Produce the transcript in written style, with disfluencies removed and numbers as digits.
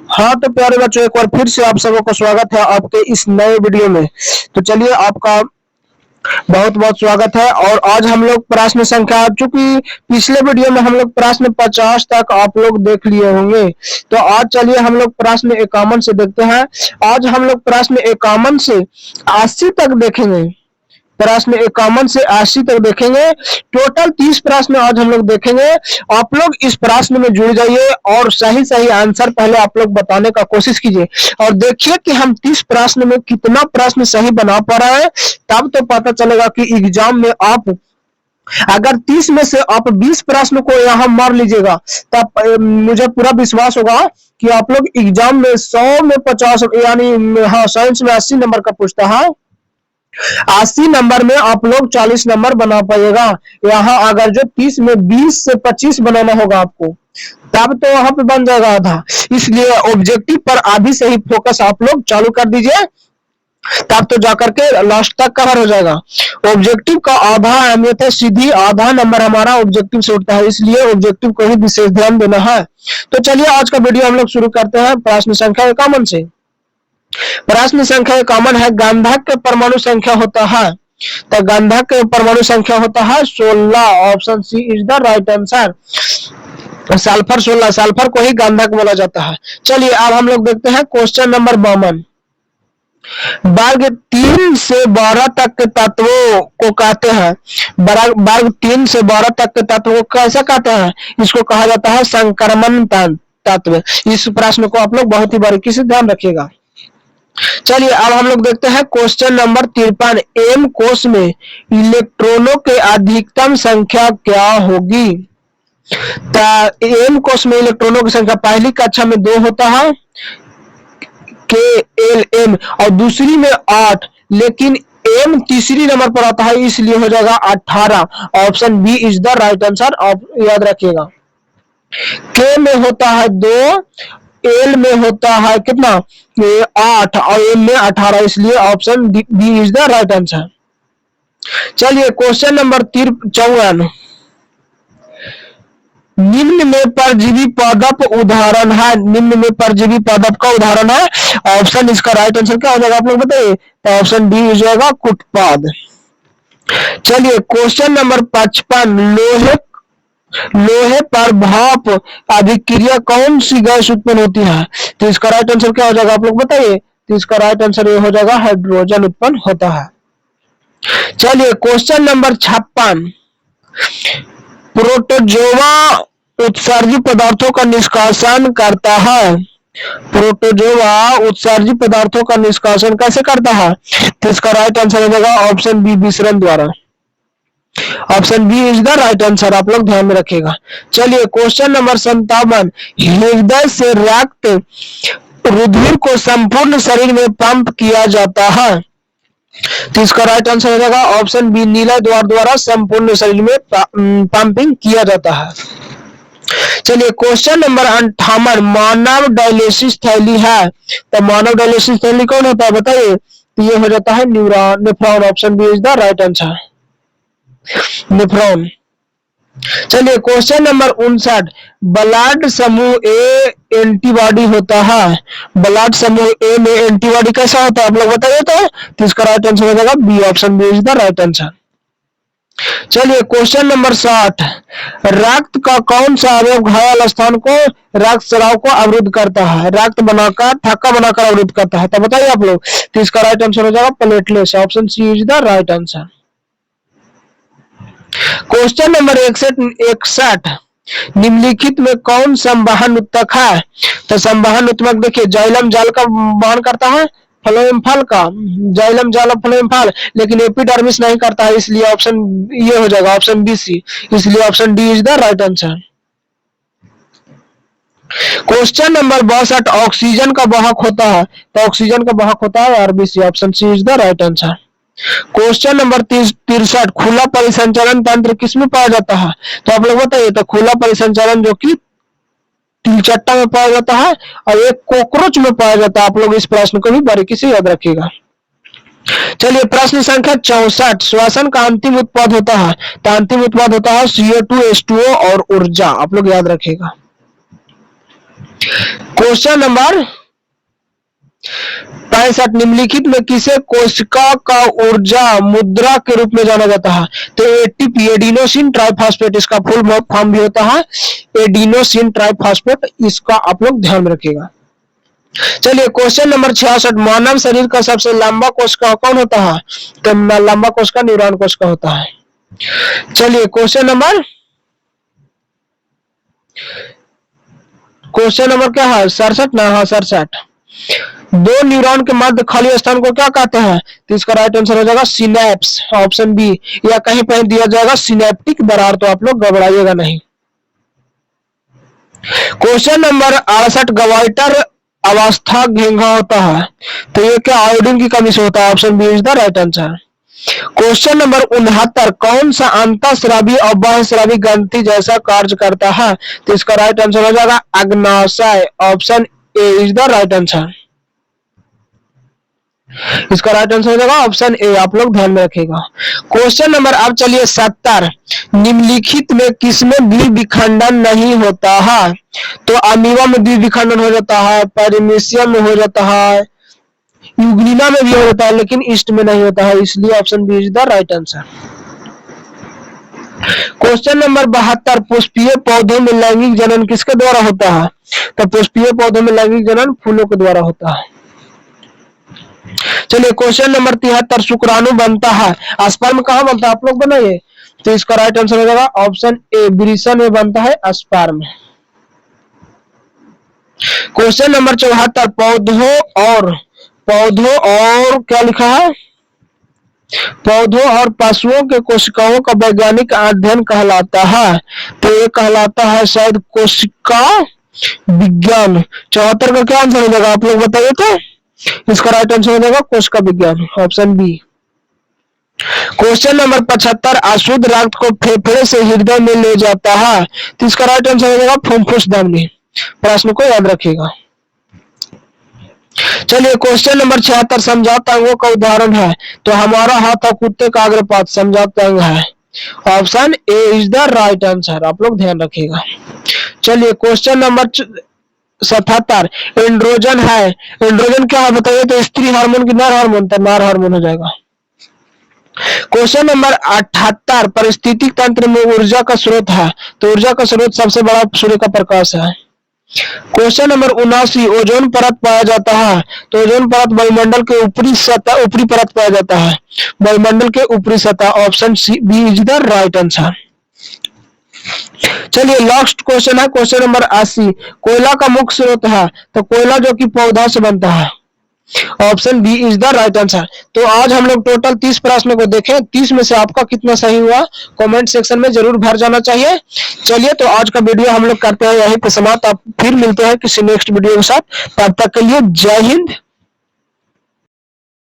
हाँ तो प्यारे बच्चों, एक बार फिर से आप सबों का स्वागत है आपके इस नए वीडियो में। तो चलिए, आपका बहुत बहुत स्वागत है। और आज हम लोग प्रश्न संख्या, चूंकि पिछले वीडियो में हम लोग प्रश्न 50 तक आप लोग देख लिए होंगे, तो आज चलिए हम लोग प्रश्न 51 से देखते हैं। आज हम लोग प्रश्न 51 से 80 तक देखेंगे। प्रश्न 51 से 80 तक देखेंगे। टोटल 30 प्रश्न आज हम लोग देखेंगे। आप लोग इस प्रश्न में जुड़ जाइए और सही सही आंसर पहले आप लोग बताने का कोशिश कीजिए और देखिए कि हम 30 प्रश्न में कितना प्रश्न सही बना पा रहे हैं। तब तो पता चलेगा कि एग्जाम में आप अगर 30 में से आप 20 प्रश्न को यहाँ मार लीजिएगा, तब मुझे पूरा विश्वास होगा कि आप लोग एग्जाम में 100 में 50, यानी हाँ, साइंस में 80 नंबर का पूछता है, 80 नंबर में आप लोग 40 नंबर बना पाइएगा। यहाँ अगर जो 30 में 20 से 25 बनाना होगा आपको, तब तो वहां पे बन जाएगा आधा। इसलिए ऑब्जेक्टिव पर अभी से ही फोकस आप लोग चालू कर दीजिए, तब तो जाकर के लास्ट तक कवर हो जाएगा। ऑब्जेक्टिव का आधा अहमियत है, सीधी आधा नंबर हमारा ऑब्जेक्टिव से उठता है, इसलिए ऑब्जेक्टिव को ही विशेष ध्यान देना है। तो चलिए आज का वीडियो हम लोग शुरू करते हैं प्रश्न संख्या 51 से। प्रश्न संख्या 51 है, गंधक के परमाणु संख्या होता है। तो गंधक के परमाणु संख्या होता है 16। Option C is the right answer. Sulphur 16, sulphur को ही गंधक बोला जाता है। चलिए अब हम लोग देखते हैं क्वेश्चन नंबर 52। वर्ग 3 से 12 तक के तत्वों को कहते हैं। वर्ग 3 से 12 तक के तत्वों को कैसे कहते हैं? इसको कहा जाता है संक्रमण तत्व। इस प्रश्न को आप लोग बहुत ही बारीकी से ध्यान रखिएगा। चलिए अब हम लोग देखते हैं क्वेश्चन नंबर 53। एम कोश में इलेक्ट्रॉनों के अधिकतम संख्या क्या होगी? एम कोश में इलेक्ट्रॉनों की संख्या पहली कक्षा में 2 होता है, के एल एम, और दूसरी में 8, लेकिन एम तीसरी नंबर पर आता है, इसलिए हो जाएगा 18। Option B is the right answer. आप याद रखिएगा, के में होता है 2, एल में होता है कितना, 8, और एम में 18, इसलिए option B is the right answer. चलिए क्वेश्चन नंबर 54। निम्न में परजीवी पादप उदाहरण है। निम्न में परजीवी पादप का उदाहरण है। ऑप्शन इसका राइट आंसर क्या हो जाएगा आप लोग बताइए? तो ऑप्शन डी हो जाएगा कुटपाद। चलिए क्वेश्चन नंबर 55। लोहे पर भाप अभिक्रिया कौन सी गैस उत्पन्न होती है? तो इसका राइट आंसर क्या हो जाएगा आप लोग बताइए? तो इसका राइट आंसर ये हो जाएगा हाइड्रोजन उत्पन्न होता है। चलिए क्वेश्चन नंबर 56। प्रोटोजोआ उत्सर्जित पदार्थों का निष्कासन करता है। प्रोटोजोआ उत्सर्जित पदार्थों का निष्कासन कैसे करता है? तो इसका राइट आंसर हो जाएगा ऑप्शन बी, विसरण द्वारा। Option B is the right answer, आप लोग ध्यान में रखिएगा। चलिए क्वेश्चन नंबर 57। हृदय से रक्त रुधिर को संपूर्ण शरीर में पंप किया जाता है। तो इसका राइट आंसर हो जाएगा ऑप्शन बी, नीला द्वार द्वारा संपूर्ण शरीर में पंपिंग किया जाता है। चलिए क्वेश्चन नंबर 58। मानव डायलिसिस थैली है। तो मानव डायलिसिस थैली कौन होता है बताइए? तो ये हो जाता है nephron. Option B is the right answer, nephron. चलिए क्वेश्चन नंबर 59। ब्लड समूह ए एंटीबॉडी होता है। ब्लड समूह ए में एंटीबॉडी कैसा होता है आप लोग बताइए? तो इसका राइट आंसर हो जाएगा B, option B is the right answer. चलिए क्वेश्चन नंबर 60। रक्त का कौन सा अवयव घायल स्थान को रक्त स्राव को अवरुद्ध करता है? रक्त बनाकर, थक्का बनाकर अवरुद्ध करता है। तो बताइए आप लोग? तो इसका राइट आंसर हो जाएगा platelets. Option C is the right answer. Question number 61। निम्नलिखित में कौन संवहन उत्तक है? तो संवहन उत्तक देखिए, जाइलम जाल का वहन करता है, फ्लोएम फल का, जाइलम जाल फ्लोएम फल, लेकिन एपिडर्मिस नहीं करता है, इसलिए ऑप्शन ये हो जाएगा ऑप्शन बी सी, इसलिए option D is the right answer. Question number 62। Oxygen का वाहक होता है। तो ऑक्सीजन का वाहक होता है RBC. Option C is the right answer. Question number 63। खुला परिसंचरण तंत्र किसमें पाया जाता है? तो आप लोग बताइए। तो खुला परिसंचरण जो कि तिलचट्टा में पाया जाता है और एक कॉकरोच में पाया जाता है। आप लोग इस प्रश्न को भी बारीकी से याद रखिएगा। चलिए प्रश्न संख्या 64। श्वसन का अंतिम उत्पाद होता है। तो अंतिम उत्पाद होता है CO2, H2O और ऊर्जा। आप लोग याद रखिएगा। क्वेश्चन नंबर 65, निम्नलिखित में किसे कोशिका का ऊर्जा मुद्रा के रूप में जाना जाता है? तो एटीपी एडिनोसिन ट्राइफॉस्फेट इसका फुल फॉर्म भी होता है एडिनोसिन ट्राइफॉस्फेट, इसका आप लोग ध्यान रखिएगा। चलिए क्वेश्चन नंबर 66, मानव शरीर का सबसे लंबा कोशिका कौन होता है? तो लंबा कोशिका न्यूरॉन कोशिका होता है। चलिए क्वेश्चन नंबर क्या है? 67 ना? हाँ 67। दो न्यूरॉन के मध्य खाली स्थान को क्या कहते हैं? तो इसका राइट आंसर हो जाएगा सिनेप्स, ऑप्शन बी, या कहीं पर दिया जाएगा सिनेप्टिक दरार, तो आप लोग घबराइएगा नहीं। क्वेश्चन नंबर 68, गवाइटर अवस्था घेंघा होता है, तो ये क्या आयोडीन की कमी से होता है? Option B is the right answer. Question number 69, कौन सा अंतःस्रावी और बाह्यस्रावी ग्रंथि जैसा कार्य करता है? तो इसका राइट आंसर हो जाएगा अग्नाशय, option A is the right answer. इसका राइट आंसर हो जाएगा ऑप्शन ए, आप लोग ध्यान में रखिएगा। क्वेश्चन नंबर अब चलिए 70, निम्नलिखित में किसमें द्विविखंडन नहीं होता है? तो अमीबा में द्विविखंडन हो जाता है, पैरामीशियम में हो जाता है, यूग्लिना में भी हो जाता है, लेकिन ईस्ट में नहीं होता है, इसलिए option B is the right answer. Question number 72, पुष्पीय पौधों में लैंगिक जनन किसके द्वारा होता है? तो पुष्पीय पौधों में लैंगिक जनन फूलों के द्वारा होता है। चलिए क्वेश्चन नंबर 73, शुक्राणु बनता है, स्पर्म कहाँ बनता है? आप लोग बनाइए। तो इसका राइट आंसर हो जाएगा ऑप्शन ए, वृषण में बनता है स्पर्म। क्वेश्चन नंबर 74, पौधों और क्या लिखा है? पौधों और पशुओं के कोशिकाओं का वैज्ञानिक अध्ययन कहलाता है, तो ये कहलाता है शायद कोशिका विज्ञान। 74 का क्या आंसर हो जाएगा? आप लोग बताइए। तो इसका राइट आंसर हो जाएगा कोशिका विज्ञान, ऑप्शन बी। क्वेश्चन नंबर 75, अशुद्ध रक्त को फेफड़े से हृदय में ले जाता है, तो इसका राइट आंसर हो जाएगा फुफ्फुस धमनी। प्रश्न को याद रखिएगा। चलिए क्वेश्चन नंबर 76, समझात अंगों का उदाहरण है, तो हमारा हाथ और कुत्ते का अग्रपात समझात अंग है, option A is the right answer, आप लोग ध्यान रखिएगा। चलिए क्वेश्चन नंबर 77, एंड्रोजन है, एंड्रोजन क्या है बताइए? तो स्त्री हार्मोन की नर हार्मोन, तो नर हार्मोन हो जाएगा। क्वेश्चन नंबर 78, परिस्थितिक तंत्र में ऊर्जा का स्रोत है, तो ऊर्जा का स्रोत सबसे बड़ा सूर्य का प्रकाश है। क्वेश्चन नंबर 79, ओजोन परत पाया जाता है, तो ओजोन परत वायुमंडल के ऊपरी परत पाया जाता है, वायुमंडल के ऊपरी सतह, option C B is the right answer. चलिए लास्ट क्वेश्चन है क्वेश्चन नंबर 80, कोयला का मुख्य स्रोत है, तो कोयला जो कि पौधा से बनता है, option B is the right answer. तो आज हम लोग टोटल 30 प्रश्नों को देखें, 30 में से आपका कितना सही हुआ कमेंट सेक्शन में जरूर भर जाना चाहिए। चलिए तो आज का वीडियो हम लोग करते हैं यहीं पे समाप्त, आप फिर मिलते हैं किसी नेक्स्ट वीडियो के साथ, तब तक के लिए जय हिंद।